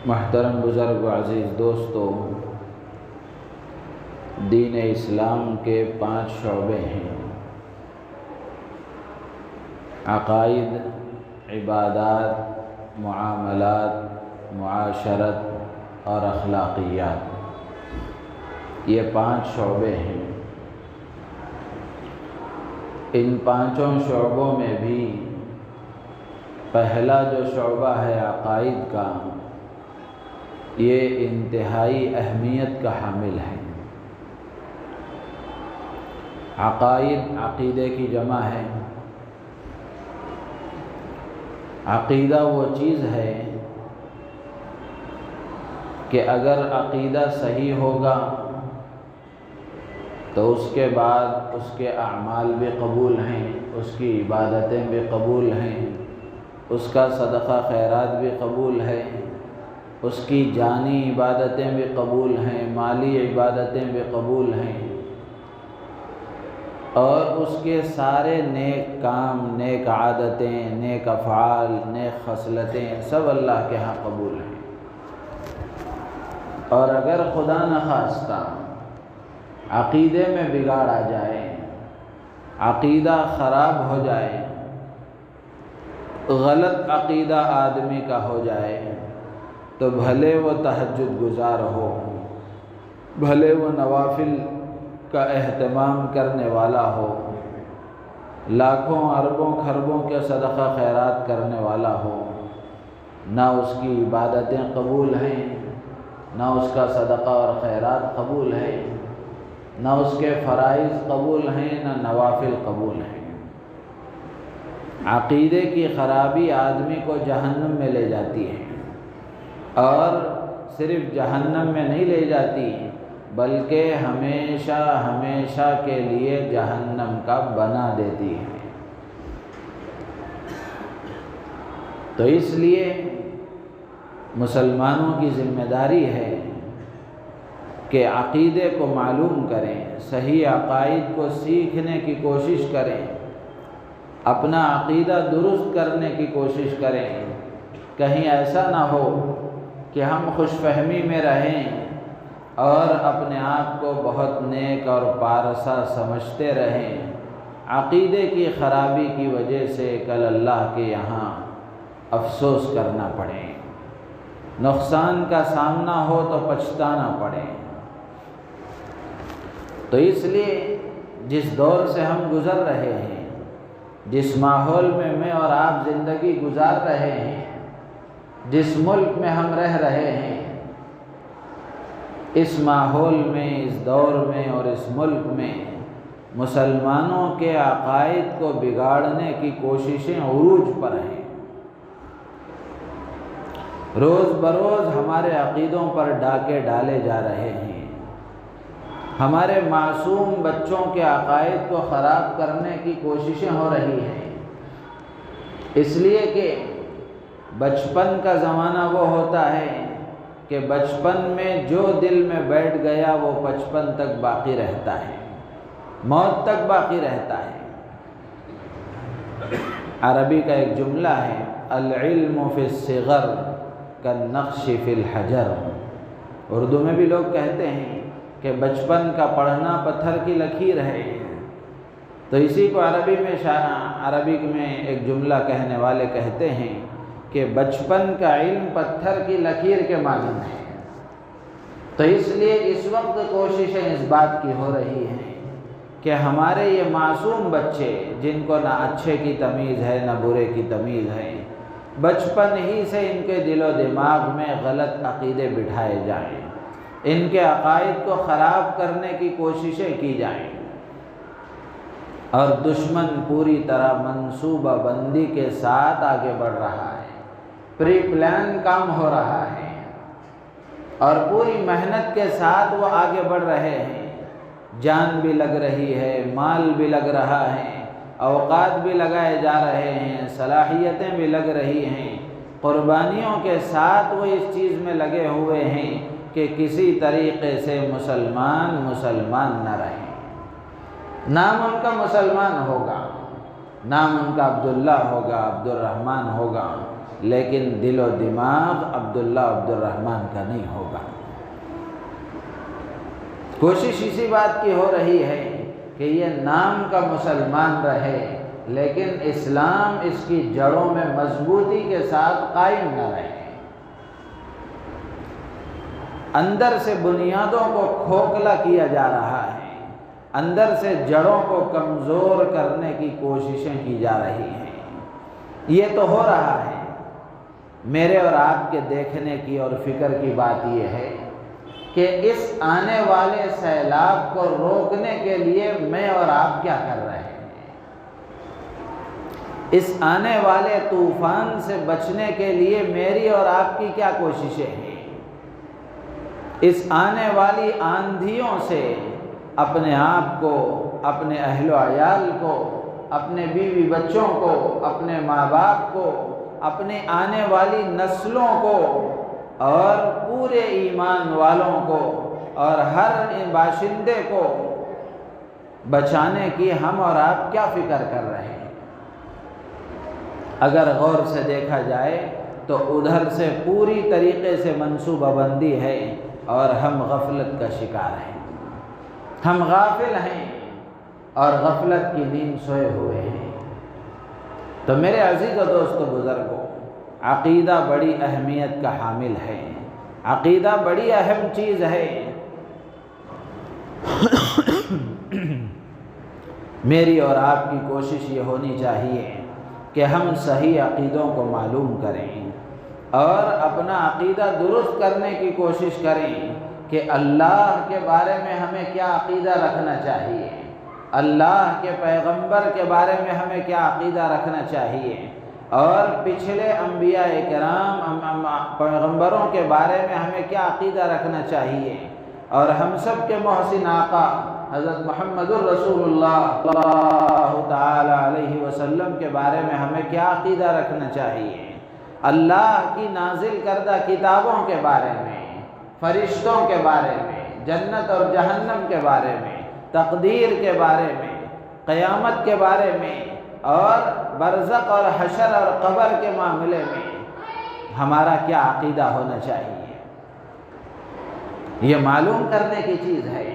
محترم بزرگ و عزیز دوستو، دین اسلام کے 5 شعبے ہیں: عقائد، عبادات، معاملات، معاشرت اور اخلاقیات۔ یہ 5 شعبے ہیں۔ ان 5 شعبوں میں بھی پہلا جو شعبہ ہے عقائد کا، یہ انتہائی اہمیت کا حامل ہے۔ عقائد عقیدے کی جمع ہے۔ عقیدہ وہ چیز ہے کہ اگر عقیدہ صحیح ہوگا تو اس کے بعد اس کے اعمال بھی قبول ہیں، اس کی عبادتیں بھی قبول ہیں، اس کا صدقہ خیرات بھی قبول ہے، اس کی جانی عبادتیں بھی قبول ہیں، مالی عبادتیں بھی قبول ہیں، اور اس کے سارے نیک کام، نیک عادتیں، نیک افعال، نیک خصلتیں سب اللہ کے ہاں قبول ہیں۔ اور اگر خدا نخواستہ عقیدے میں بگاڑ آ جائے، عقیدہ خراب ہو جائے، غلط عقیدہ آدمی کا ہو جائے، تو بھلے وہ تہجد گزار ہو، بھلے وہ نوافل کا اہتمام کرنے والا ہو، لاکھوں اربوں خربوں کے صدقہ خیرات کرنے والا ہو، نہ اس کی عبادتیں قبول ہیں، نہ اس کا صدقہ اور خیرات قبول ہے، نہ اس کے فرائض قبول ہیں، نہ نوافل قبول ہیں۔ عقیدے کی خرابی آدمی کو جہنم میں لے جاتی ہے، اور صرف جہنم میں نہیں لے جاتی بلکہ ہمیشہ ہمیشہ کے لیے جہنم کا بنا دیتی ہے۔ تو اس لیے مسلمانوں کی ذمہ داری ہے کہ عقیدے کو معلوم کریں، صحیح عقائد کو سیکھنے کی کوشش کریں، اپنا عقیدہ درست کرنے کی کوشش کریں۔ کہیں ایسا نہ ہو کہ ہم خوش فہمی میں رہیں اور اپنے آپ کو بہت نیک اور پارسا سمجھتے رہیں، عقیدے کی خرابی کی وجہ سے کل اللہ کے یہاں افسوس کرنا پڑے، نقصان کا سامنا ہو تو پچھتانا پڑے۔ تو اس لیے جس دور سے ہم گزر رہے ہیں، جس ماحول میں اور آپ زندگی گزار رہے ہیں، جس ملک میں ہم رہ رہے ہیں، اس ماحول میں، اس دور میں اور اس ملک میں مسلمانوں کے عقائد کو بگاڑنے کی کوششیں عروج پر ہیں۔ روز بروز ہمارے عقیدوں پر ڈاکے ڈالے جا رہے ہیں، ہمارے معصوم بچوں کے عقائد کو خراب کرنے کی کوششیں ہو رہی ہیں، اس لیے کہ بچپن کا زمانہ وہ ہوتا ہے کہ بچپن میں جو دل میں بیٹھ گیا وہ بچپن تک باقی رہتا ہے، موت تک باقی رہتا ہے۔ عربی کا ایک جملہ ہے، العلم فی الصغر کالنقش فی الحجر۔ اردو میں بھی لوگ کہتے ہیں کہ بچپن کا پڑھنا پتھر کی لکیر ہے، تو اسی کو عربی میں ایک جملہ کہنے والے کہتے ہیں کہ بچپن کا علم پتھر کی لکیر کے مانند ہے۔ تو اس لیے اس وقت کوششیں اس بات کی ہو رہی ہیں کہ ہمارے یہ معصوم بچے، جن کو نہ اچھے کی تمیز ہے نہ برے کی تمیز ہے، بچپن ہی سے ان کے دل و دماغ میں غلط عقیدے بٹھائے جائیں، ان کے عقائد کو خراب کرنے کی کوششیں کی جائیں، اور دشمن پوری طرح منصوبہ بندی کے ساتھ آگے بڑھ رہا ہے، پری پلان کام ہو رہا ہے، اور پوری محنت کے ساتھ وہ آگے بڑھ رہے ہیں، جان بھی لگ رہی ہے، مال بھی لگ رہا ہے، اوقات بھی لگائے جا رہے ہیں، صلاحیتیں بھی لگ رہی ہیں، قربانیوں کے ساتھ وہ اس چیز میں لگے ہوئے ہیں کہ کسی طریقے سے مسلمان نہ رہیں۔ نام ان کا مسلمان ہوگا، نام ان کا عبداللہ ہوگا، عبد الرحمن ہوگا، لیکن دل و دماغ عبداللہ عبد الرحمن کا نہیں ہوگا۔ کوشش اسی بات کی ہو رہی ہے کہ یہ نام کا مسلمان رہے، لیکن اسلام اس کی جڑوں میں مضبوطی کے ساتھ قائم نہ رہے، اندر سے بنیادوں کو کھوکھلا کیا جا رہا ہے، اندر سے جڑوں کو کمزور کرنے کی کوششیں کی جا رہی ہیں۔ یہ تو ہو رہا ہے۔ میرے اور آپ کے دیکھنے کی اور فکر کی بات یہ ہے کہ اس آنے والے سیلاب کو روکنے کے لیے میں اور آپ کیا کر رہے ہیں، اس آنے والے طوفان سے بچنے کے لیے میری اور آپ کی کیا کوششیں ہیں، اس آنے والی آندھیوں سے اپنے آپ کو، اپنے اہل و عیال کو، اپنے بیوی بچوں کو، اپنے ماں باپ کو، اپنے آنے والی نسلوں کو اور پورے ایمان والوں کو اور ہر باشندے کو بچانے کی ہم اور آپ کیا فکر کر رہے ہیں؟ اگر غور سے دیکھا جائے تو ادھر سے پوری طریقے سے منصوبہ بندی ہے اور ہم غفلت کا شکار ہیں، ہم غافل ہیں اور غفلت کی نیند سوئے ہوئے ہیں۔ تو میرے عزیز و دوستو بزرگوں، عقیدہ بڑی اہمیت کا حامل ہے، عقیدہ بڑی اہم چیز ہے۔ میری اور آپ کی کوشش یہ ہونی چاہیے کہ ہم صحیح عقیدوں کو معلوم کریں اور اپنا عقیدہ درست کرنے کی کوشش کریں کہ اللہ کے بارے میں ہمیں کیا عقیدہ رکھنا چاہیے، اللہ کے پیغمبر کے بارے میں ہمیں کیا عقیدہ رکھنا چاہیے، اور پچھلے انبیاء کرام پیغمبروں کے بارے میں ہمیں کیا عقیدہ رکھنا چاہیے، اور ہم سب کے محسن آقا حضرت محمد الرسول اللہ صلی اللہ تعالی علیہ وسلم کے بارے میں ہمیں کیا عقیدہ رکھنا چاہیے، اللہ کی نازل کردہ کتابوں کے بارے میں، فرشتوں کے بارے میں، جنت اور جہنم کے بارے میں، تقدیر کے بارے میں، قیامت کے بارے میں، اور برزخ اور حشر اور قبر کے معاملے میں ہمارا کیا عقیدہ ہونا چاہیے، یہ معلوم کرنے کی چیز ہے۔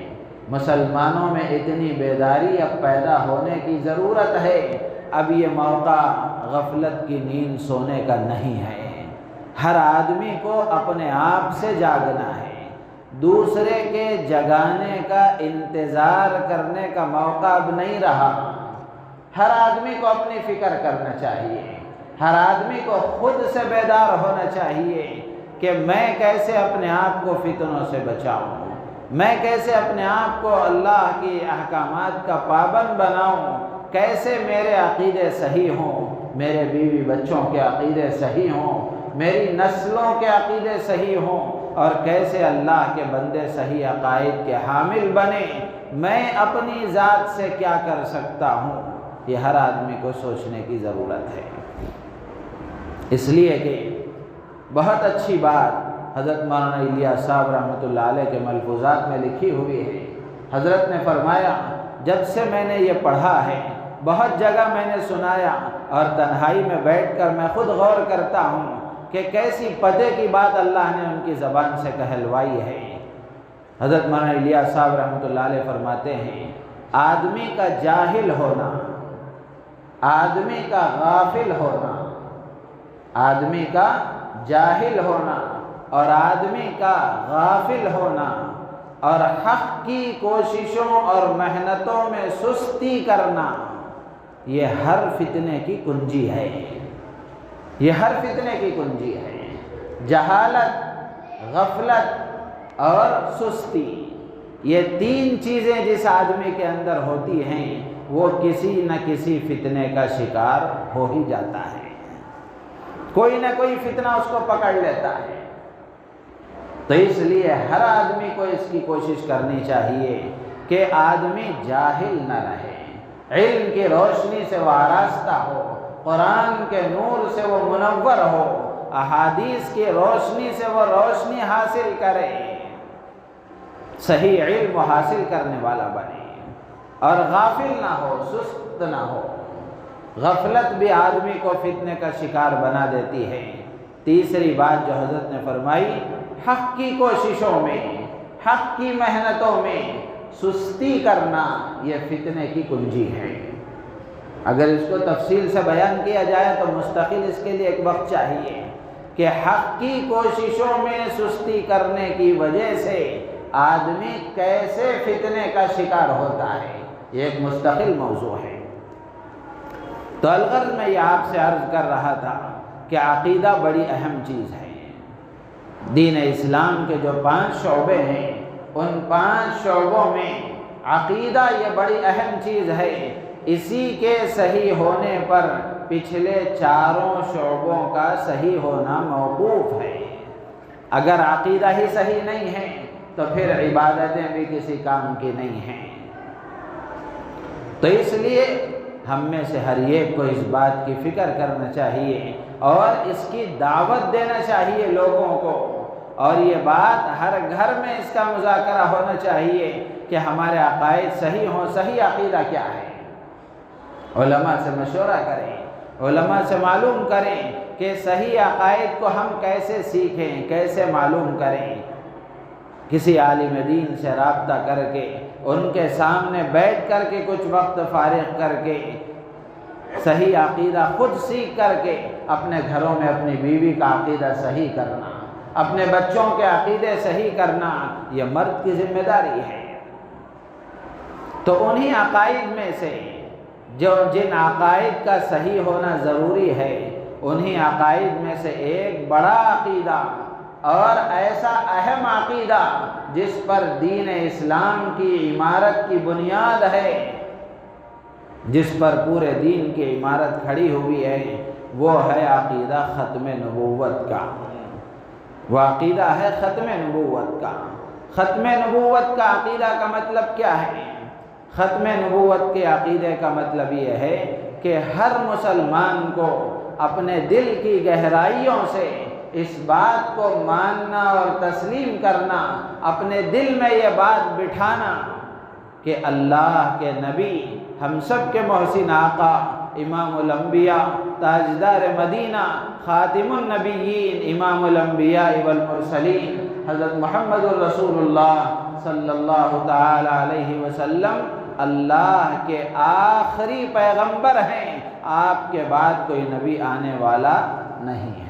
مسلمانوں میں اتنی بیداری اب پیدا ہونے کی ضرورت ہے۔ اب یہ موقع غفلت کی نیند سونے کا نہیں ہے۔ ہر آدمی کو اپنے آپ سے جاگنا ہے، دوسرے کے جگانے کا انتظار کرنے کا موقع اب نہیں رہا۔ ہر آدمی کو اپنی فکر کرنا چاہیے، ہر آدمی کو خود سے بیدار ہونا چاہیے کہ میں کیسے اپنے آپ کو فتنوں سے بچاؤں، میں کیسے اپنے آپ کو اللہ کی احکامات کا پابند بناؤں، کیسے میرے عقیدے صحیح ہوں، میرے بیوی بچوں کے عقیدے صحیح ہوں، میری نسلوں کے عقیدے صحیح ہوں، اور کیسے اللہ کے بندے صحیح عقائد کے حامل بنے۔ میں اپنی ذات سے کیا کر سکتا ہوں، یہ ہر آدمی کو سوچنے کی ضرورت ہے۔ اس لیے کہ بہت اچھی بات حضرت مولانا الیاس صاحب رحمۃ اللہ علیہ کے ملفوظات میں لکھی ہوئی ہے۔ حضرت نے فرمایا، جب سے میں نے یہ پڑھا ہے، بہت جگہ میں نے سنایا، اور تنہائی میں بیٹھ کر میں خود غور کرتا ہوں کہ کیسی پتے کی بات اللہ نے ان کی زبان سے کہلوائی ہے۔ حضرت مولانا الیاس صاحب رحمۃ اللہ علیہ فرماتے ہیں، آدمی کا جاہل ہونا، آدمی کا غافل ہونا، آدمی کا جاہل ہونا اور آدمی کا غافل ہونا اور حق کی کوششوں اور محنتوں میں سستی کرنا، یہ ہر فتنے کی کنجی ہے، یہ ہر فتنے کی کنجی ہے۔ جہالت، غفلت اور سستی، یہ تین چیزیں جس آدمی کے اندر ہوتی ہیں وہ کسی نہ کسی فتنے کا شکار ہو ہی جاتا ہے، کوئی نہ کوئی فتنہ اس کو پکڑ لیتا ہے۔ تو اس لیے ہر آدمی کو اس کی کوشش کرنی چاہیے کہ آدمی جاہل نہ رہے، علم کی روشنی سے وہ آراستہ ہو، قرآن کے نور سے وہ منور ہو، احادیث کی روشنی سے وہ روشنی حاصل کرے، صحیح علم حاصل کرنے والا بنے، اور غافل نہ ہو، سست نہ ہو۔ غفلت بھی آدمی کو فتنے کا شکار بنا دیتی ہے۔ تیسری بات جو حضرت نے فرمائی، حق کی کوششوں میں، حق کی محنتوں میں سستی کرنا یہ فتنے کی کنجی ہے۔ اگر اس کو تفصیل سے بیان کیا جائے تو مستقل اس کے لیے ایک وقت چاہیے کہ حق کی کوششوں میں سستی کرنے کی وجہ سے آدمی کیسے فتنے کا شکار ہوتا ہے، یہ ایک مستقل موضوع ہے۔ تو الغرض میں یہ آپ سے عرض کر رہا تھا کہ عقیدہ بڑی اہم چیز ہے۔ دین اسلام کے جو 5 شعبے ہیں، ان 5 شعبوں میں عقیدہ یہ بڑی اہم چیز ہے۔ اسی کے صحیح ہونے پر پچھلے 4 شعبوں کا صحیح ہونا موقوف ہے۔ اگر عقیدہ ہی صحیح نہیں ہے تو پھر عبادتیں بھی کسی کام کی نہیں ہیں۔ تو اس لیے ہم میں سے ہر ایک کو اس بات کی فکر کرنا چاہیے اور اس کی دعوت دینا چاہیے لوگوں کو، اور یہ بات ہر گھر میں اس کا مذاکرہ ہونا چاہیے کہ ہمارے عقائد صحیح ہوں۔ صحیح عقیدہ کیا ہے؟ علماء سے مشورہ کریں، علماء سے معلوم کریں کہ صحیح عقائد کو ہم کیسے سیکھیں، کیسے معلوم کریں۔ کسی عالم دین سے رابطہ کر کے، ان کے سامنے بیٹھ کر کے کچھ وقت فارغ کر کے صحیح عقیدہ خود سیکھ کر کے اپنے گھروں میں اپنی بیوی کا عقیدہ صحیح کرنا، اپنے بچوں کے عقیدے صحیح کرنا، یہ مرد کی ذمہ داری ہے۔ تو انہی عقائد میں سے جن عقائد کا صحیح ہونا ضروری ہے، انہی عقائد میں سے ایک بڑا عقیدہ اور ایسا اہم عقیدہ جس پر دین اسلام کی عمارت کی بنیاد ہے، جس پر پورے دین کی عمارت کھڑی ہوئی ہے، وہ ہے عقیدہ ختم نبوت کا۔ وہ عقیدہ ہے ختم نبوت کا۔ ختم نبوت کا عقیدہ کا مطلب کیا ہے؟ ختم نبوت کے عقیدے کا مطلب یہ ہے کہ ہر مسلمان کو اپنے دل کی گہرائیوں سے اس بات کو ماننا اور تسلیم کرنا، اپنے دل میں یہ بات بٹھانا کہ اللہ کے نبی، ہم سب کے محسن آقا، امام الانبیاء، تاجدار مدینہ، خاتم النبیین، امام الانبیاء والمرسلین، حضرت محمد الرسول اللہ صلی اللہ تعالی علیہ وسلم اللہ کے آخری پیغمبر ہیں، آپ کے بعد کوئی نبی آنے والا نہیں ہے۔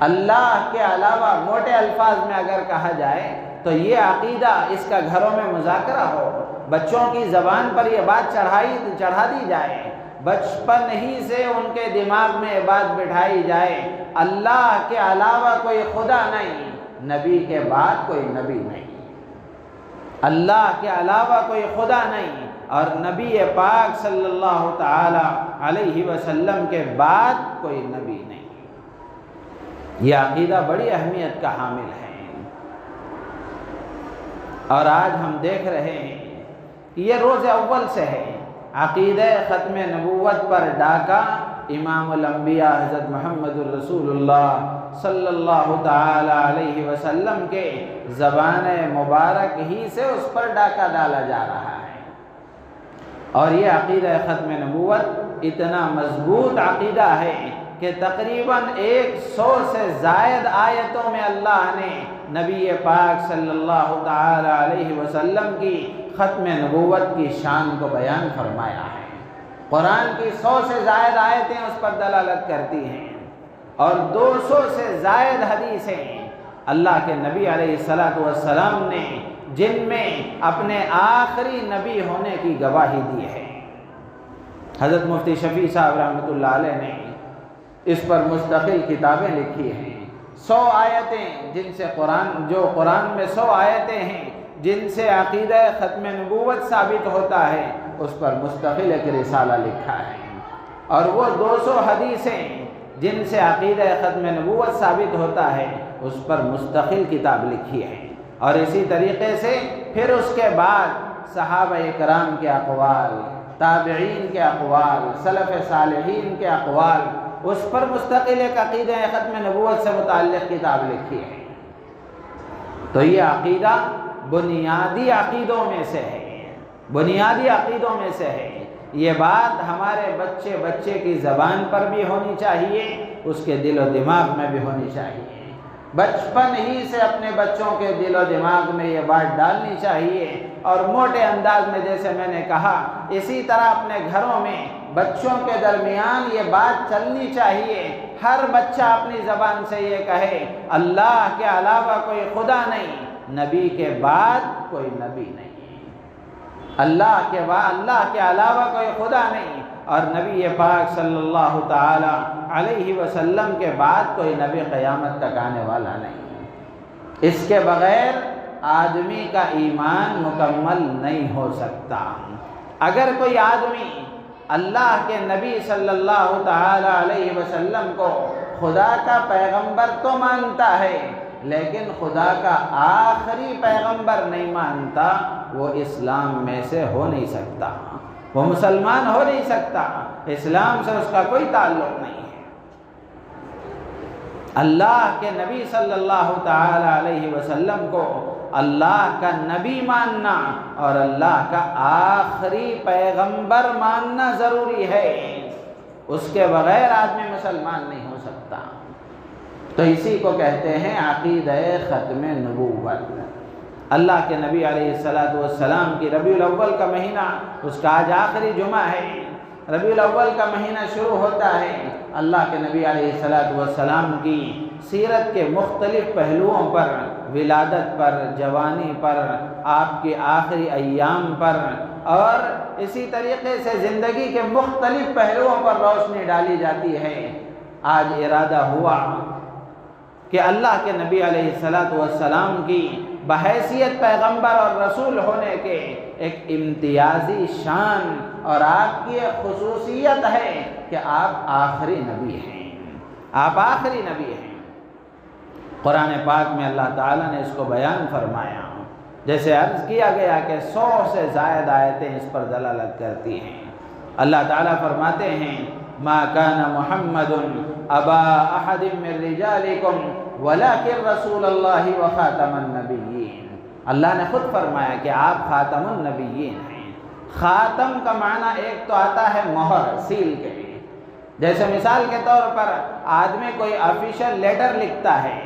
اللہ کے علاوہ موٹے الفاظ میں اگر کہا جائے تو یہ عقیدہ، اس کا گھروں میں مذاکرہ ہو، بچوں کی زبان پر یہ بات چڑھا دی جائے، بچپن ہی سے ان کے دماغ میں یہ بات بٹھائی جائے، اللہ کے علاوہ کوئی خدا نہیں، نبی کے بعد کوئی نبی نہیں، اللہ کے علاوہ کوئی خدا نہیں، اور نبی پاک صلی اللہ تعالی علیہ وسلم کے بعد کوئی نبی نہیں۔ یہ عقیدہ بڑی اہمیت کا حامل ہے، اور آج ہم دیکھ رہے ہیں کہ یہ روز اول سے ہے۔ عقیدہ ختم نبوت پر ڈاکہ امام الانبیاء حضرت محمد الرسول اللہ صلی اللہ تعالی علیہ وسلم کے زبان مبارک ہی سے اس پر ڈاکہ ڈالا جا رہا ہے۔ اور یہ عقیدہ ختم نبوت اتنا مضبوط عقیدہ ہے کہ تقریباً 100 سے زائد آیتوں میں اللہ نے نبی پاک صلی اللہ تعالی علیہ وسلم کی ختم نبوت کی شان کو بیان فرمایا ہے۔ قرآن کی 100 سے زائد آیتیں اس پر دلالت کرتی ہیں، اور 200 سے زائد حدیثیں اللہ کے نبی علیہ السلام نے جن میں اپنے آخری نبی ہونے کی گواہی دی ہے۔ حضرت مفتی شفیع صاحب رحمۃ اللہ علیہ نے اس پر مستقل کتابیں لکھی ہیں۔ 100 آیتیں جن سے قرآن میں 100 آیتیں ہیں جن سے عقیدہ ختم نبوت ثابت ہوتا ہے، اس پر مستقل ایک رسالہ لکھا ہے، اور وہ 200 حدیثیں جن سے عقیدہ ختم نبوت ثابت ہوتا ہے، اس پر مستقل کتاب لکھی ہے۔ اور اسی طریقے سے پھر اس کے بعد صحابہ کرام کے اقوال، تابعین کے اقوال، سلف صالحین کے اقوال، اس پر مستقل ایک عقیدہ ختم نبوت سے متعلق کتاب لکھی ہے۔ تو یہ عقیدہ بنیادی عقیدوں میں سے ہے، بنیادی عقیدوں میں سے ہے۔ یہ بات ہمارے بچے کی زبان پر بھی ہونی چاہیے، اس کے دل و دماغ میں بھی ہونی چاہیے۔ بچپن ہی سے اپنے بچوں کے دل و دماغ میں یہ بات ڈالنی چاہیے، اور موٹے انداز میں جیسے میں نے کہا اسی طرح اپنے گھروں میں بچوں کے درمیان یہ بات چلنی چاہیے۔ ہر بچہ اپنی زبان سے یہ کہے اللہ کے علاوہ کوئی خدا نہیں، نبی کے بعد کوئی نبی نہیں، اللہ کے علاوہ کوئی خدا نہیں، اور نبی پاک صلی اللہ تعالی علیہ وسلم کے بعد کوئی نبی قیامت تک آنے والا نہیں۔ اس کے بغیر آدمی کا ایمان مکمل نہیں ہو سکتا۔ اگر کوئی آدمی اللہ کے نبی صلی اللہ تعالی علیہ وسلم کو خدا کا پیغمبر تو مانتا ہے، لیکن خدا کا آخری پیغمبر نہیں مانتا، وہ اسلام میں سے ہو نہیں سکتا، وہ مسلمان ہو نہیں سکتا، اسلام سے اس کا کوئی تعلق نہیں ہے۔ اللہ کے نبی صلی اللہ تعالی علیہ وسلم کو اللہ کا نبی ماننا اور اللہ کا آخری پیغمبر ماننا ضروری ہے، اس کے بغیر آدمی مسلمان نہیں ہو سکتا۔ تو اسی کو کہتے ہیں عقیدہ ختم نبوت۔ اللہ کے نبی علیہ السلام کی ربیع الاول کا مہینہ، اس کا آج آخری جمعہ ہے، ربیع الاول کا مہینہ شروع ہوتا ہے۔ اللہ کے نبی علیہ السلام کی سیرت کے مختلف پہلوؤں پر، ولادت پر، جوانی پر، آپ کے آخری ایام پر، اور اسی طریقے سے زندگی کے مختلف پہلوؤں پر روشنی ڈالی جاتی ہے۔ آج ارادہ ہوا کہ اللہ کے نبی علیہ السلام کی بحیثیت پیغمبر اور رسول ہونے کے ایک امتیازی شان اور آپ کی ایک خصوصیت ہے کہ آپ آخری نبی ہیں، آپ آخری نبی ہیں۔ قرآن پاک میں اللہ تعالیٰ نے اس کو بیان فرمایا، جیسے عرض کیا گیا کہ 100 سے زائد آیتیں اس پر دلالت کرتی ہیں۔ اللہ تعالیٰ فرماتے ہیں ما کان محمد ابا احد من رجالکم ولکن رسول اللہ وخاتم النبیین۔ اللہ نے خود فرمایا کہ آپ خاتم النبیین ہیں۔ خاتم کا معنی ایک تو آتا ہے مہر، سیل کے لیے، جیسے مثال کے طور پر آدمی کوئی آفیشل لیٹر لکھتا ہے،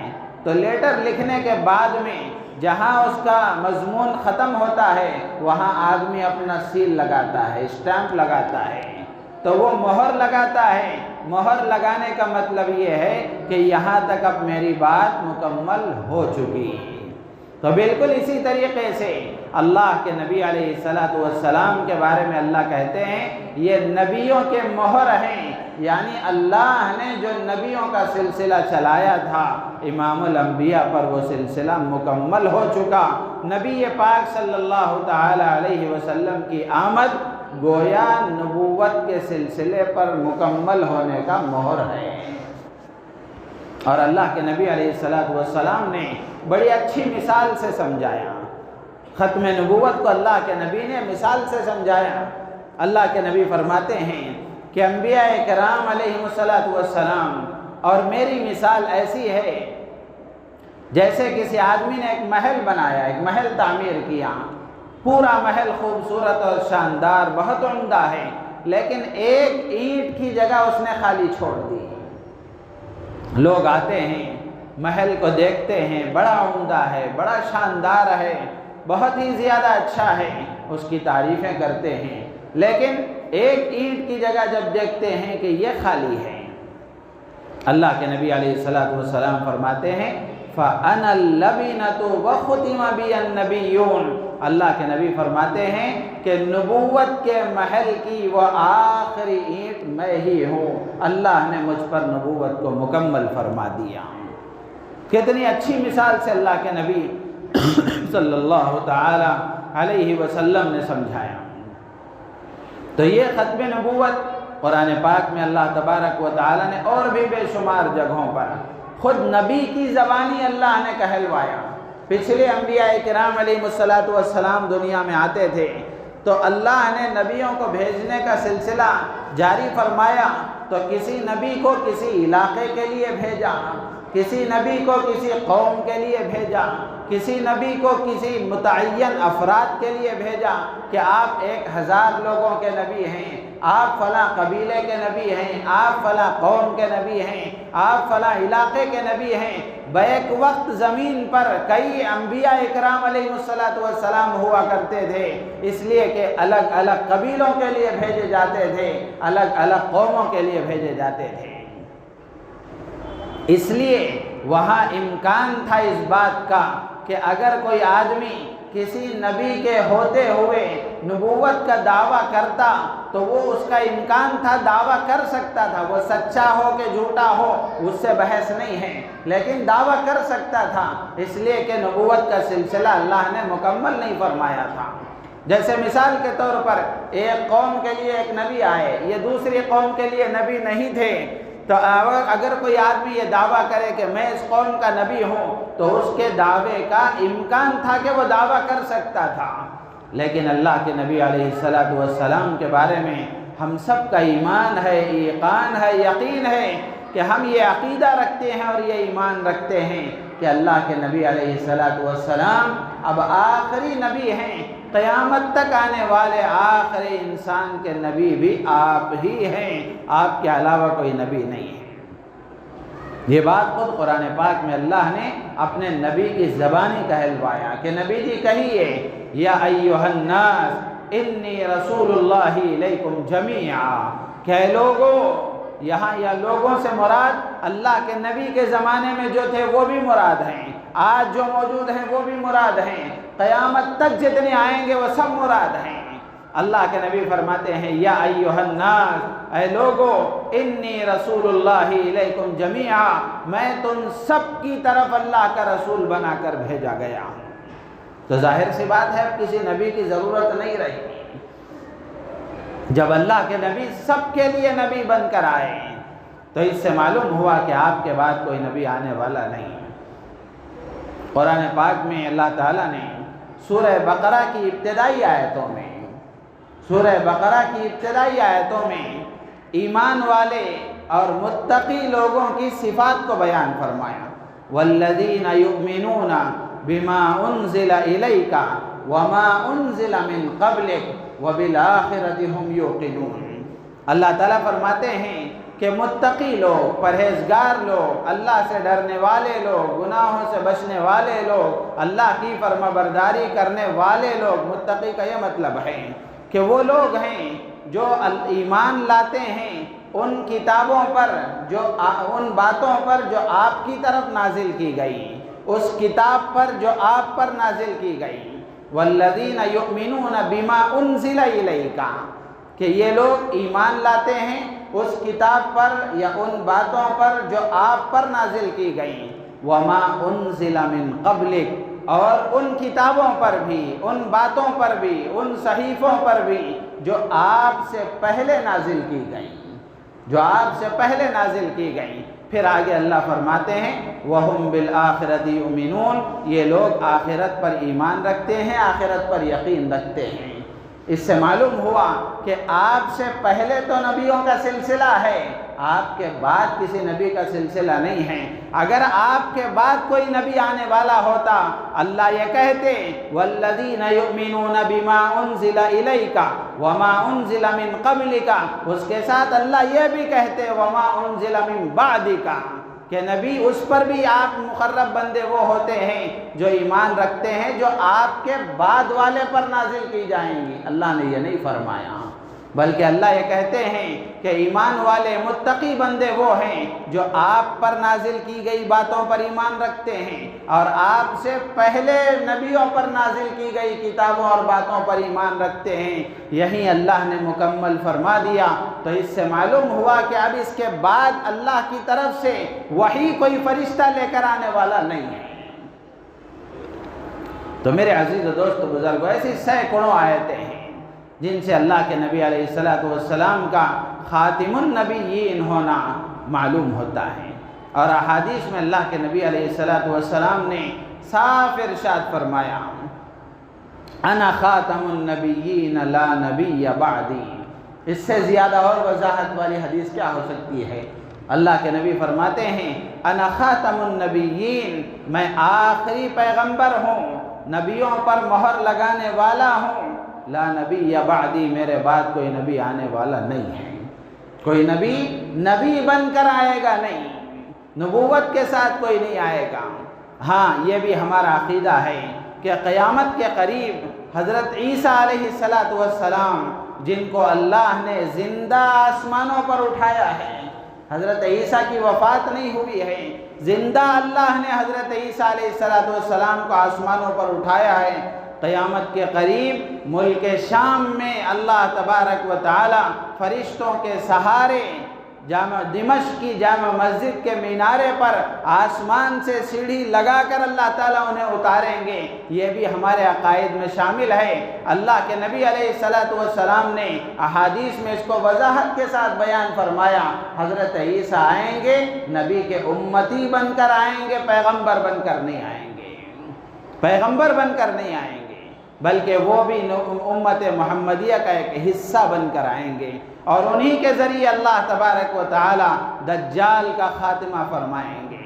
تو لیٹر لکھنے کے بعد میں جہاں اس کا مضمون ختم ہوتا ہے وہاں آدمی اپنا سیل لگاتا ہے، اسٹیمپ لگاتا ہے، تو وہ مہر لگاتا ہے۔ مہر لگانے کا مطلب یہ ہے کہ یہاں تک اب میری بات مکمل ہو چکی۔ تو بالکل اسی طریقے سے اللہ کے نبی علیہ السلام کے بارے میں اللہ کہتے ہیں یہ نبیوں کے مہر ہیں، یعنی اللہ نے جو نبیوں کا سلسلہ چلایا تھا امام الانبیاء پر وہ سلسلہ مکمل ہو چکا۔ نبی پاک صلی اللہ تعالی علیہ وسلم کی آمد گویا نبوت کے سلسلے پر مکمل ہونے کا مہر ہے۔ اور اللہ کے نبی علیہ السلام نے بڑی اچھی مثال سے سمجھایا، ختم نبوت کو اللہ کے نبی نے مثال سے سمجھایا۔ اللہ کے نبی فرماتے ہیں کہ انبیاء کرام علیہ السلام اور میری مثال ایسی ہے جیسے کسی آدمی نے ایک محل بنایا، ایک محل تعمیر کیا، پورا محل خوبصورت اور شاندار، بہت عمدہ ہے، لیکن ایک اینٹ کی جگہ اس نے خالی چھوڑ دی۔ لوگ آتے ہیں، محل کو دیکھتے ہیں، بڑا عمدہ ہے، بڑا شاندار ہے، بہت ہی زیادہ اچھا ہے، اس کی تعریفیں کرتے ہیں، لیکن ایک اینٹ کی جگہ جب دیکھتے ہیں کہ یہ خالی ہے، اللہ کے نبی علیہ السلام فرماتے ہیں فَأَنَا اللَّبِنَةُ وَخُتِمَ بِيَ النَّبِيُّونَ۔ اللہ کے نبی فرماتے ہیں کہ نبوت کے محل کی وہ آخری اینٹ میں ہی ہوں، اللہ نے مجھ پر نبوت کو مکمل فرما دیا۔ کتنی اچھی مثال سے اللہ کے نبی صلی اللہ تعالی علیہ وسلم نے سمجھایا۔ تو یہ ختم نبوت قرآن پاک میں اللہ تبارک و تعالی نے اور بھی بے شمار جگہوں پر خود نبی کی زبانی اللہ نے کہلوایا۔ پچھلے انبیاء کرام علیہ السلام دنیا میں آتے تھے تو اللہ نے نبیوں کو بھیجنے کا سلسلہ جاری فرمایا، تو کسی نبی کو کسی علاقے کے لیے بھیجا، کسی نبی کو کسی قوم کے لیے بھیجا، کسی نبی کو کسی متعین افراد کے لیے بھیجا کہ آپ 1000 لوگوں کے نبی ہیں، آپ فلاں قبیلے کے نبی ہیں، آپ فلاں قوم کے نبی ہیں، آپ فلاں علاقے کے نبی ہیں۔ بیک وقت زمین پر کئی انبیاء اکرام علیہ السلام ہوا کرتے تھے، اس لیے کہ الگ الگ قبیلوں کے لیے بھیجے جاتے تھے، الگ الگ قوموں کے لیے بھیجے جاتے تھے۔ اس لیے وہاں امکان تھا اس بات کا کہ اگر کوئی آدمی کسی نبی کے ہوتے ہوئے نبوت کا دعویٰ کرتا تو وہ اس کا امکان تھا، دعویٰ کر سکتا تھا، وہ سچا ہو کہ جھوٹا ہو اس سے بحث نہیں ہے، لیکن دعویٰ کر سکتا تھا، اس لیے کہ نبوت کا سلسلہ اللہ نے مکمل نہیں فرمایا تھا۔ جیسے مثال کے طور پر ایک قوم کے لیے ایک نبی آئے، یہ دوسری قوم کے لیے نبی نہیں تھے، تو اگر کوئی آدمی یہ دعویٰ کرے کہ میں اس قوم کا نبی ہوں تو اس کے دعوے کا امکان تھا کہ وہ دعویٰ کر سکتا تھا، لیکن اللہ کے نبی علیہ السلام کے بارے میں ہم سب کا ایمان ہے، ایقان ہے، یقین ہے کہ ہم یہ عقیدہ رکھتے ہیں اور یہ ایمان رکھتے ہیں کہ اللہ کے نبی علیہ السلام اب آخری نبی ہیں، قیامت تک آنے والے آخری انسان کے نبی بھی آپ ہی ہیں، آپ کے علاوہ کوئی نبی نہیں ہے۔ یہ بات خود قرآن پاک میں اللہ نے اپنے نبی کی زبانی کہلوایا کہ نبی جی کہیے یا ایھا الناس انی رسول اللہ الیکم جمیعا، کہ لوگو، یہاں یا لوگوں سے مراد اللہ کے نبی کے زمانے میں جو تھے وہ بھی مراد ہیں، آج جو موجود ہیں وہ بھی مراد ہیں، قیامت تک جتنے آئیں گے وہ سب مراد ہیں۔ اللہ کے نبی فرماتے ہیں یا ایھا الناس، اے لوگو، انی رسول اللہ الیکم جمیعا، میں تم سب کی طرف اللہ کا رسول بنا کر بھیجا گیا ہوں۔ تو ظاہر سی بات ہے اب کسی نبی کی ضرورت نہیں رہی، جب اللہ کے نبی سب کے لیے نبی بن کر آئے تو اس سے معلوم ہوا کہ آپ کے بعد کوئی نبی آنے والا نہیں۔ قرآن پاک میں اللہ تعالیٰ نے سورہ بقرہ کی ابتدائی آیتوں میں ایمان والے اور متقی لوگوں کی صفات کو بیان فرمایا، والذین یؤمنون بما انزل الیک وما انزل من قبلک وبالآخرۃ ہم یوقنون۔ اللہ تعالیٰ فرماتے ہیں کہ متقی لوگ، پرہیزگار لوگ، اللہ سے ڈرنے والے لوگ، گناہوں سے بچنے والے لوگ، اللہ کی فرما برداری کرنے والے لوگ، متقی کا یہ مطلب ہے کہ وہ لوگ ہیں جو ایمان لاتے ہیں ان کتابوں پر، ان باتوں پر جو آپ کی طرف نازل کی گئی، اس کتاب پر جو آپ پر نازل کی گئی۔ والذین یؤمنون بما انزل الیک، کہ یہ لوگ ایمان لاتے ہیں اس کتاب پر یا ان باتوں پر جو آپ پر نازل کی گئی، وما انزل من قبلک، اور ان کتابوں پر بھی، ان باتوں پر بھی، ان صحیفوں پر بھی جو آپ سے پہلے نازل کی گئی، پھر آگے اللہ فرماتے ہیں وَهُمْ بِالْآخِرَةِ يُؤْمِنُونَ، یہ لوگ آخرت پر ایمان رکھتے ہیں، آخرت پر یقین رکھتے ہیں۔ اس سے معلوم ہوا کہ آپ سے پہلے تو نبیوں کا سلسلہ ہے، آپ کے بعد کسی نبی کا سلسلہ نہیں ہے۔ اگر آپ کے بعد کوئی نبی آنے والا ہوتا، اللہ یہ کہتے والذین یؤمنون بما انزل الیک وما انزل من قبلک، اس کے ساتھ اللہ یہ بھی کہتے وما انزل من بعدک، کہ نبی اس پر بھی آپ مقرب بندے وہ ہوتے ہیں جو ایمان رکھتے ہیں جو آپ کے بعد والے پر نازل کی جائیں گی۔ اللہ نے یہ نہیں فرمایا، بلکہ اللہ یہ کہتے ہیں کہ ایمان والے متقی بندے وہ ہیں جو آپ پر نازل کی گئی باتوں پر ایمان رکھتے ہیں اور آپ سے پہلے نبیوں پر نازل کی گئی کتابوں اور باتوں پر ایمان رکھتے ہیں۔ یہی اللہ نے مکمل فرما دیا، تو اس سے معلوم ہوا کہ اب اس کے بعد اللہ کی طرف سے وحی کوئی فرشتہ لے کر آنے والا نہیں ہے۔ تو میرے عزیز و دوست و بزرگوں، ایسی سینکڑوں آیتیں ہیں جن سے اللہ کے نبی علیہ السلام کا خاتم النبیین ہونا معلوم ہوتا ہے، اور احادیث میں اللہ کے نبی علیہ السلام نے صاف ارشاد فرمایا انا خاتم النبیین لا نبی بعدی۔ اس سے زیادہ اور وضاحت والی حدیث کیا ہو سکتی ہے اللہ کے نبی فرماتے ہیں انا خاتم النبیین، میں آخری پیغمبر ہوں، نبیوں پر مہر لگانے والا ہوں، لا نبی بعدی، میرے بعد کوئی نبی آنے والا نہیں ہے، کوئی نبی بن کر آئے گا نہیں، نبوت کے ساتھ کوئی نہیں آئے گا۔ ہاں یہ بھی ہمارا عقیدہ ہے کہ قیامت کے قریب حضرت عیسیٰ علیہ السلام جن کو اللہ نے زندہ آسمانوں پر اٹھایا ہے، حضرت عیسیٰ کی وفات نہیں ہوئی ہے، زندہ اللہ نے حضرت عیسیٰ علیہ السلام کو آسمانوں پر اٹھایا ہے۔ قیامت کے قریب ملک شام میں اللہ تبارک و تعالی فرشتوں کے سہارے جامع دمشق کی جامع مسجد کے مینارے پر آسمان سے سیڑھی لگا کر اللہ تعالیٰ انہیں اتاریں گے۔ یہ بھی ہمارے عقائد میں شامل ہے۔ اللہ کے نبی علیہ السلام نے احادیث میں اس کو وضاحت کے ساتھ بیان فرمایا، حضرت عیسیٰ آئیں گے، نبی کے امتی بن کر آئیں گے، پیغمبر بن کر نہیں آئیں گے، پیغمبر بن کر نہیں آئیں گے، بلکہ وہ بھی امت محمدیہ کا ایک حصہ بن کر آئیں گے، اور انہی کے ذریعے اللہ تبارک و تعالی دجال کا خاتمہ فرمائیں گے۔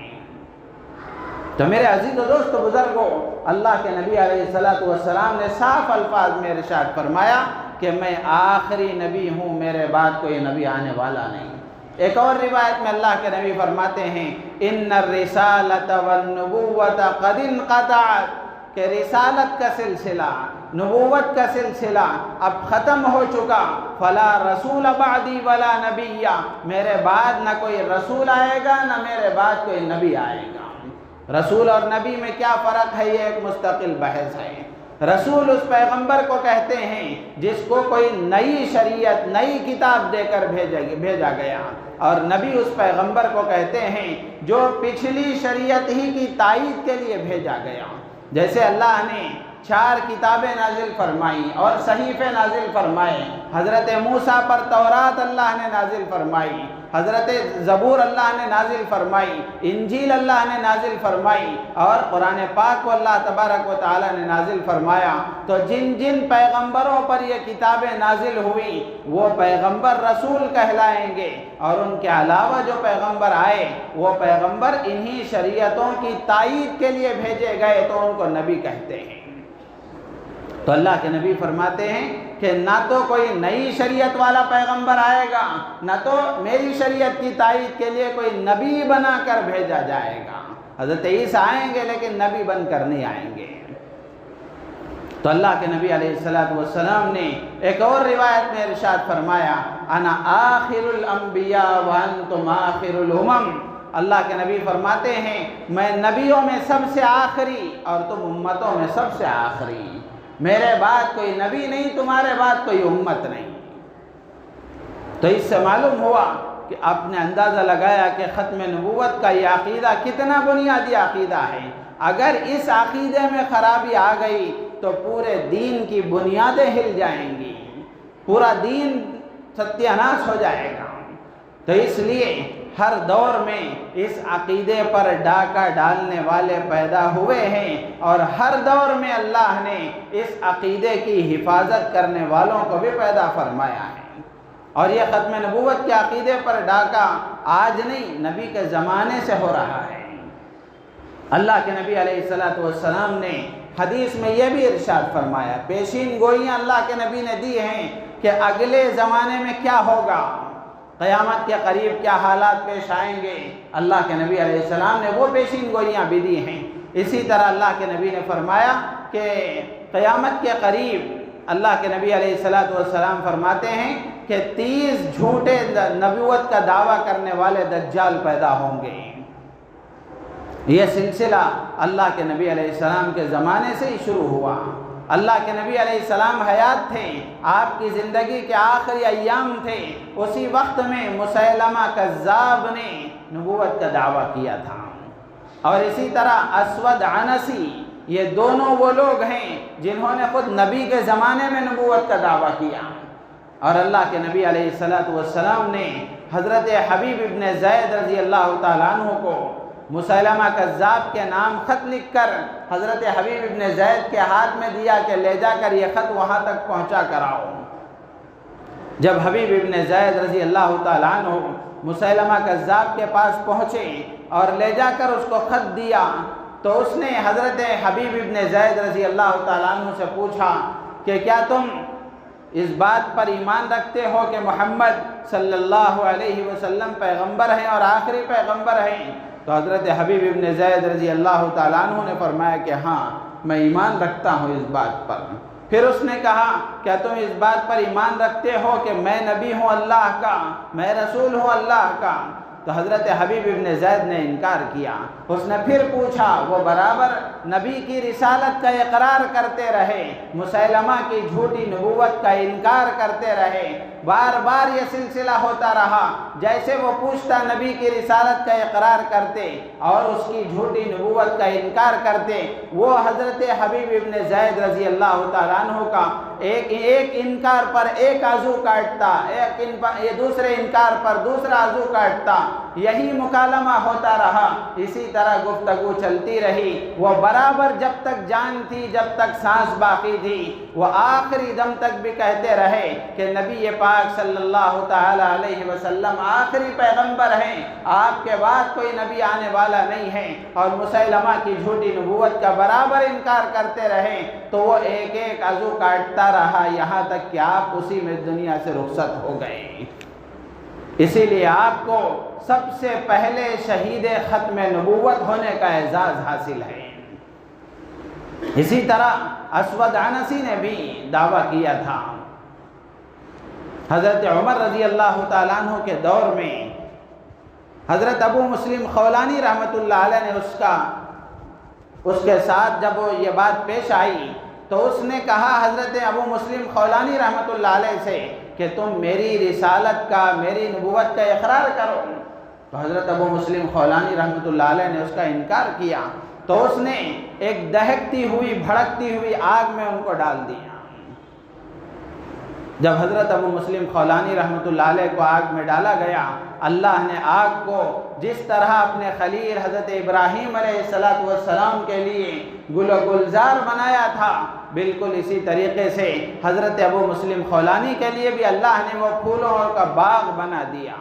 تو میرے عزیز و دوست و بزرگوں، اللہ کے نبی علیہ السلام نے صاف الفاظ میں ارشاد فرمایا کہ میں آخری نبی ہوں، میرے بعد کوئی نبی آنے والا نہیں۔ ایک اور روایت میں اللہ کے نبی فرماتے ہیں ان الرسالۃ والنبوۃ قد انقطعت، کہ رسالت کا سلسلہ، نبوت کا سلسلہ اب ختم ہو چکا، فلا رسول بعدی ولا نبی، میرے بعد نہ کوئی رسول آئے گا نہ میرے بعد کوئی نبی آئے گا۔ رسول اور نبی میں کیا فرق ہے، یہ ایک مستقل بحث ہے۔ رسول اس پیغمبر کو کہتے ہیں جس کو کوئی نئی شریعت، نئی کتاب دے کر بھیجا گیا، اور نبی اس پیغمبر کو کہتے ہیں جو پچھلی شریعت ہی کی تائید کے لیے بھیجا گیا۔ جیسے اللہ نے 4 کتابیں نازل فرمائی اور صحیفے نازل فرمائے، حضرت موسیٰ پر تورات اللہ نے نازل فرمائی، حضرت زبور اللہ نے نازل فرمائی، انجیل اللہ نے نازل فرمائی، اور قرآن پاک کو اللہ تبارک و تعالی نے نازل فرمایا۔ تو جن جن پیغمبروں پر یہ کتابیں نازل ہوئی وہ پیغمبر رسول کہلائیں گے، اور ان کے علاوہ جو پیغمبر آئے وہ پیغمبر انہی شریعتوں کی تائید کے لیے بھیجے گئے، تو ان کو نبی کہتے ہیں۔ تو اللہ کے نبی فرماتے ہیں کہ نہ تو کوئی نئی شریعت والا پیغمبر آئے گا، نہ تو میری شریعت کی تائید کے لیے کوئی نبی بنا کر بھیجا جائے گا۔ حضرت عیسیٰ آئیں گے لیکن نبی بن کر نہیں آئیں گے۔ تو اللہ کے نبی علیہ السلام نے ایک اور روایت میں ارشاد فرمایا انا آخر الانبیاء وانتم آخر الامم، اللہ کے نبی فرماتے ہیں میں نبیوں میں سب سے آخری اور تم امتوں میں سب سے آخری، میرے بعد کوئی نبی نہیں، تمہارے بعد کوئی امت نہیں۔ تو اس سے معلوم ہوا کہ آپ نے اندازہ لگایا کہ ختم نبوت کا یہ عقیدہ کتنا بنیادی عقیدہ ہے۔ اگر اس عقیدے میں خرابی آ گئی تو پورے دین کی بنیادیں ہل جائیں گی، پورا دین ستیہ ناش ہو جائے گا۔ تو اس لیے ہر دور میں اس عقیدے پر ڈاکہ ڈالنے والے پیدا ہوئے ہیں، اور ہر دور میں اللہ نے اس عقیدے کی حفاظت کرنے والوں کو بھی پیدا فرمایا ہے۔ اور یہ ختم نبوت کے عقیدے پر ڈاکہ آج نہیں، نبی کے زمانے سے ہو رہا ہے۔ اللہ کے نبی علیہ السلام نے حدیث میں یہ بھی ارشاد فرمایا، پیشین گوئیاں اللہ کے نبی نے دی ہیں کہ اگلے زمانے میں کیا ہوگا، قیامت کے قریب کیا حالات پیش آئیں گے۔ اللہ کے نبی علیہ السلام نے وہ پیشین گوئیاں بھی دی ہیں۔ اسی طرح اللہ کے نبی نے فرمایا کہ قیامت کے قریب اللہ کے نبی علیہ السلام فرماتے ہیں کہ 30 جھوٹے نبوت کا دعویٰ کرنے والے دجال پیدا ہوں گے۔ یہ سلسلہ اللہ کے نبی علیہ السلام کے زمانے سے ہی شروع ہوا۔ اللہ کے نبی علیہ السلام حیات تھے، آپ کی زندگی کے آخری ایام تھے، اسی وقت میں مسیلمہ کذاب نے نبوت کا دعویٰ کیا تھا، اور اسی طرح اسود عنسی، یہ دونوں وہ لوگ ہیں جنہوں نے خود نبی کے زمانے میں نبوت کا دعویٰ کیا۔ اور اللہ کے نبی علیہ السلام نے حضرت حبیب ابن زید رضی اللہ تعالیٰ عنہ کو مسیلمہ کذاب کے نام خط لکھ کر حضرت حبیب ابن زید کے ہاتھ میں دیا کہ لے جا کر یہ خط وہاں تک پہنچا کر آؤ۔ جب حبیب ابن زید رضی اللہ تعالیٰ عنہ مسیلمہ کذاب کے پاس پہنچے اور لے جا کر اس کو خط دیا، تو اس نے حضرت حبیب ابن زید رضی اللہ تعالیٰ عنہ سے پوچھا کہ کیا تم اس بات پر ایمان رکھتے ہو کہ محمد صلی اللہ علیہ وسلم پیغمبر ہیں اور آخری پیغمبر ہیں؟ تو حضرت حبیب ابن زید رضی اللہ تعالیٰ عنہ نے فرمایا کہ ہاں میں ایمان رکھتا ہوں اس بات پر۔ پھر اس نے کہا کیا تم اس بات پر ایمان رکھتے ہو کہ میں نبی ہوں اللہ کا، میں رسول ہوں اللہ کا؟ تو حضرت حبیب ابن زید نے انکار کیا۔ اس نے پھر پوچھا، وہ برابر نبی کی رسالت کا اقرار کرتے رہے، مسیلمہ کی جھوٹی نبوت کا انکار کرتے رہے، بار بار یہ سلسلہ ہوتا رہا، جیسے وہ پوچھتا نبی کی رسالت کا اقرار کرتے اور اس کی جھوٹی نبوت کا انکار کرتے، وہ حضرت حبیب ابن زید رضی اللہ تعالیٰ عنہ کا ایک انکار پر ایک عضو کاٹتا، دوسرے انکار پر دوسرا عضو کاٹتا، یہی مکالمہ ہوتا رہا، اسی طرح گفتگو چلتی رہی۔ وہ برابر جب تک جان تھی، جب تک سانس باقی تھی، وہ آخری دم تک بھی کہتے رہے کہ نبی پاک صلی اللہ تعالی علیہ وسلم آخری پیغمبر ہیں، آپ کے بعد کوئی نبی آنے والا نہیں ہے، اور مسیلمہ کی جھوٹی نبوت کا برابر انکار کرتے رہے۔ تو وہ ایک ایک عضو کاٹتا رہا، یہاں تک کہ آپ اسی میں دنیا سے رخصت ہو گئے۔ اسی لیے آپ کو سب سے پہلے شہید ختم نبوت ہونے کا اعزاز حاصل ہے۔ اسی طرح اسود عنسی نے بھی دعویٰ کیا تھا۔ حضرت عمر رضی اللہ تعالیٰ عنہ کے دور میں حضرت ابو مسلم خولانی رحمۃ اللہ علیہ نے اس کے ساتھ جب یہ بات پیش آئی تو اس نے کہا حضرت ابو مسلم خولانی رحمۃ اللہ علیہ سے کہ تم میری رسالت کا، میری نبوت کا اقرار کرو۔ تو حضرت ابو مسلم خولانی رحمۃ اللہ علیہ نے اس کا انکار کیا، تو اس نے ایک دہکتی ہوئی بھڑکتی ہوئی آگ میں ان کو ڈال دیا۔ جب حضرت ابو مسلم خولانی رحمۃ اللہ علیہ کو آگ میں ڈالا گیا، اللہ نے آگ کو جس طرح اپنے خلیل حضرت ابراہیم علیہ السلام کے لیے گل و گلزار بنایا تھا، بالکل اسی طریقے سے حضرت ابو مسلم خولانی کے لیے بھی اللہ نے وہ پھولوں کا باغ بنا دیا۔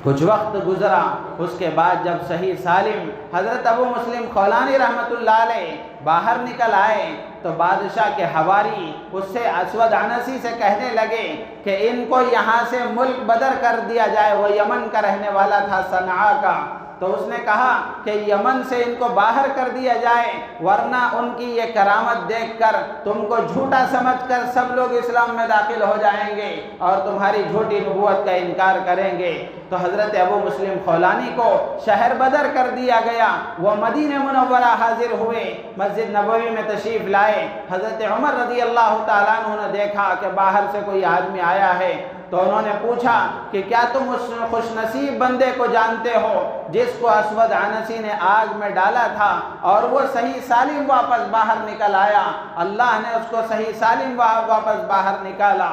کچھ وقت گزرا، اس کے بعد جب صحیح سالم حضرت ابو مسلم خولانی رحمۃ اللہ علیہ باہر نکل آئے تو بادشاہ کے حواری اس سے اسود عنسی سے کہنے لگے کہ ان کو یہاں سے ملک بدر کر دیا جائے۔ وہ یمن کا رہنے والا تھا، صنعاء کا۔ تو اس نے کہا کہ یمن سے ان کو باہر کر دیا جائے، ورنہ ان کی یہ کرامت دیکھ کر تم کو جھوٹا سمجھ کر سب لوگ اسلام میں داخل ہو جائیں گے اور تمہاری جھوٹی نبوت کا انکار کریں گے۔ تو حضرت ابو مسلم خولانی کو شہر بدر کر دیا گیا۔ وہ مدینہ منورہ حاضر ہوئے، مسجد نبوی میں تشریف لائے۔ حضرت عمر رضی اللہ تعالیٰ عنہ نے دیکھا کہ باہر سے کوئی آدمی آیا ہے، تو انہوں نے پوچھا کہ کیا تم اس خوش نصیب بندے کو جانتے ہو جس کو اسود عنسی نے آگ میں ڈالا تھا اور وہ صحیح سالم واپس باہر نکل آیا؟ اللہ نے اس کو صحیح سالم واپس باہر نکالا۔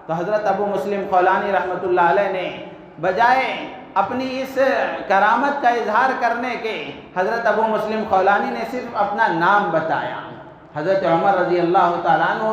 تو حضرت ابو مسلم خولانی رحمۃ اللہ علیہ نے بجائے اپنی اس کرامت کا اظہار کرنے کے، حضرت ابو مسلم خولانی نے صرف اپنا نام بتایا۔ حضرت عمر رضی اللہ تعالیٰ عنہ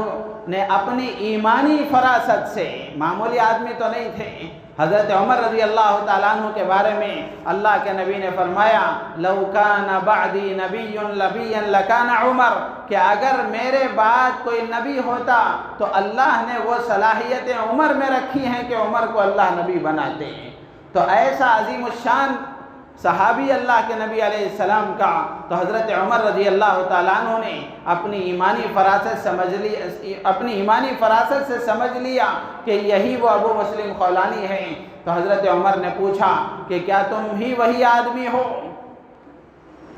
نے اپنی ایمانی فراست سے، معمولی آدمی تو نہیں تھے، حضرت عمر رضی اللہ تعالیٰ عنہ کے بارے میں اللہ کے نبی نے فرمایا لو کان بعدی نبی لبیا لکان عمر، کہ اگر میرے بعد کوئی نبی ہوتا تو اللہ نے وہ صلاحیتیں عمر میں رکھی ہیں کہ عمر کو اللہ نبی بناتے ہیں۔ تو ایسا عظیم الشان صحابی اللہ کے نبی علیہ السلام کا، تو حضرت عمر رضی اللہ تعالیٰ عنہ نے اپنی ایمانی فراست سے سمجھ لیا کہ یہی وہ ابو مسلم خولانی ہیں۔ تو حضرت عمر نے پوچھا کہ کیا تم ہی وہی آدمی ہو؟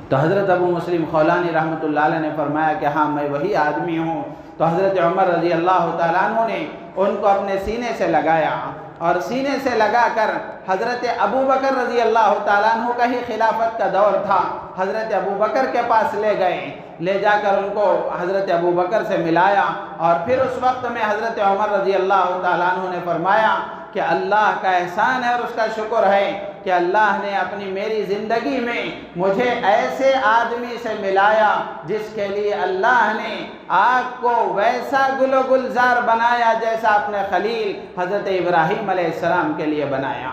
تو حضرت ابو مسلم خولانی رحمۃ اللہ علیہ نے فرمایا کہ ہاں میں وہی آدمی ہوں۔ تو حضرت عمر رضی اللہ تعالیٰ عنہ نے ان کو اپنے سینے سے لگایا، اور سینے سے لگا کر حضرت ابو بکر رضی اللہ تعالیٰ عنہ کا ہی خلافت کا دور تھا، حضرت ابو بکر کے پاس لے گئے، لے جا کر ان کو حضرت ابو بکر سے ملایا، اور پھر اس وقت میں حضرت عمر رضی اللہ تعالیٰ عنہ نے فرمایا کہ اللہ کا احسان ہے اور اس کا شکر ہے کہ اللہ نے اپنی میری زندگی میں مجھے ایسے آدمی سے ملایا جس کے لیے اللہ نے آگ کو ویسا گل و گلزار بنایا جیسا اپنے خلیل حضرت ابراہیم علیہ السلام کے لیے بنایا۔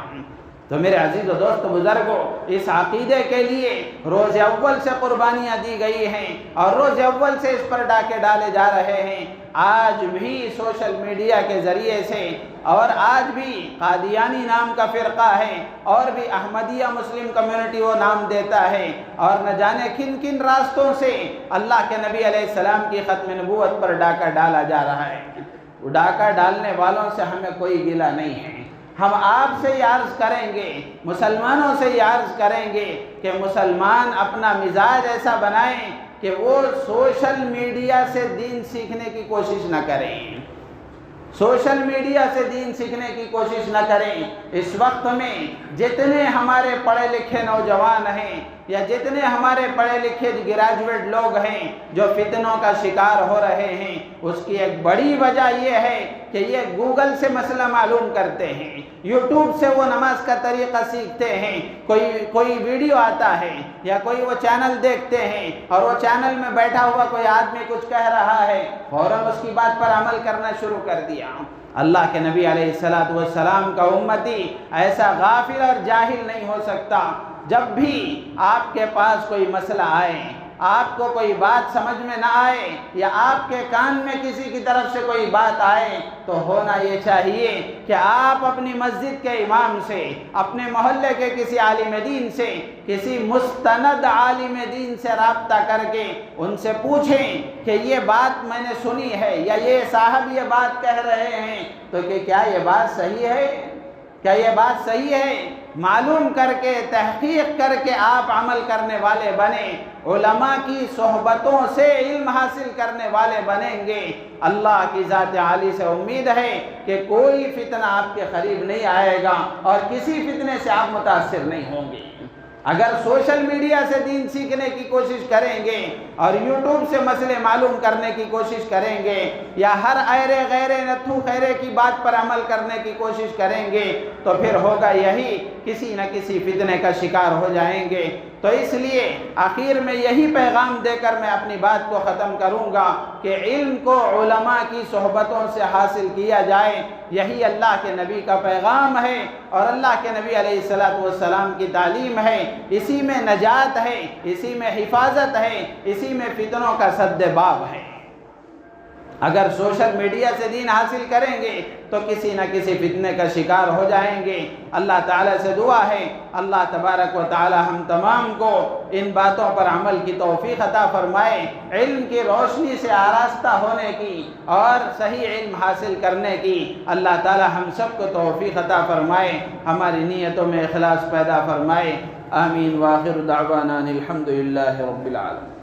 تو میرے عزیز و دوست بزرگوں، اس عقیدے کے لیے روز اول سے قربانیاں دی گئی ہیں اور روز اول سے اس پر ڈاکے ڈالے جا رہے ہیں۔ آج بھی سوشل میڈیا کے ذریعے سے، اور آج بھی قادیانی نام کا فرقہ ہے اور بھی احمدیہ مسلم کمیونٹی وہ نام دیتا ہے، اور نہ جانے کن کن راستوں سے اللہ کے نبی علیہ السلام کی ختم نبوت پر ڈاکہ ڈالا جا رہا ہے۔ وہ ڈاکہ ڈالنے والوں سے ہمیں کوئی گلہ نہیں ہے۔ ہم آپ سے یہ عرض کریں گے، مسلمانوں سے یہ عرض کریں گے کہ مسلمان اپنا مزاج ایسا بنائیں کہ وہ سوشل میڈیا سے دین سیکھنے کی کوشش نہ کریں، سوشل میڈیا سے دین سیکھنے کی کوشش نہ کریں۔ اس وقت میں جتنے ہمارے پڑھے لکھے نوجوان ہیں یا جتنے ہمارے پڑھے لکھے گریجویٹ لوگ ہیں جو فتنوں کا شکار ہو رہے ہیں، اس کی ایک بڑی وجہ یہ ہے کہ یہ گوگل سے مسئلہ معلوم کرتے ہیں، یوٹیوب سے وہ نماز کا طریقہ سیکھتے ہیں، کوئی ویڈیو آتا ہے یا کوئی وہ چینل دیکھتے ہیں اور وہ چینل میں بیٹھا ہوا کوئی آدمی کچھ کہہ رہا ہے، فوراً اس کی بات پر عمل کرنا شروع کر دیا۔ اللہ کے نبی علیہ السلام کا امتی ایسا غافل اور جاہل نہیں ہو سکتا۔ جب بھی آپ کے پاس کوئی مسئلہ آئے، آپ کو کوئی بات سمجھ میں نہ آئے یا آپ کے کان میں کسی کی طرف سے کوئی بات آئے، تو ہونا یہ چاہیے کہ آپ اپنی مسجد کے امام سے، اپنے محلے کے کسی عالم دین سے، کسی مستند عالم دین سے رابطہ کر کے ان سے پوچھیں کہ یہ بات میں نے سنی ہے یا یہ صاحب یہ بات کہہ رہے ہیں تو کہ کیا یہ بات صحیح ہے، کیا یہ بات صحیح ہے؟ معلوم کر کے، تحقیق کر کے آپ عمل کرنے والے بنیں، علماء کی صحبتوں سے علم حاصل کرنے والے بنیں گے۔ اللہ کی ذات عالی سے امید ہے کہ کوئی فتنہ آپ کے قریب نہیں آئے گا اور کسی فتنے سے آپ متاثر نہیں ہوں گے۔ اگر سوشل میڈیا سے دین سیکھنے کی کوشش کریں گے اور یوٹیوب سے مسئلے معلوم کرنے کی کوشش کریں گے یا ہر ایرے غیرے نتھو خیرے کی بات پر عمل کرنے کی کوشش کریں گے تو پھر ہوگا یہی، کسی نہ کسی فتنے کا شکار ہو جائیں گے۔ تو اس لیے آخر میں یہی پیغام دے کر میں اپنی بات کو ختم کروں گا کہ علم کو علماء کی صحبتوں سے حاصل کیا جائے، یہی اللہ کے نبی کا پیغام ہے اور اللہ کے نبی علیہ السلام کی تعلیم ہے۔ اسی میں نجات ہے، اسی میں حفاظت ہے، اسی میں فتنوں کا سد باب ہے۔ اگر سوشل میڈیا سے دین حاصل کریں گے تو کسی نہ کسی فتنے کا شکار ہو جائیں گے۔ اللہ تعالیٰ سے دعا ہے اللہ تبارک و تعالیٰ ہم تمام کو ان باتوں پر عمل کی توفیق عطا فرمائے، علم کی روشنی سے آراستہ ہونے کی اور صحیح علم حاصل کرنے کی اللہ تعالیٰ ہم سب کو توفیق عطا فرمائے، ہماری نیتوں میں اخلاص پیدا فرمائے۔ آمین۔ وآخر دعوانا الحمدللہ رب العالمین۔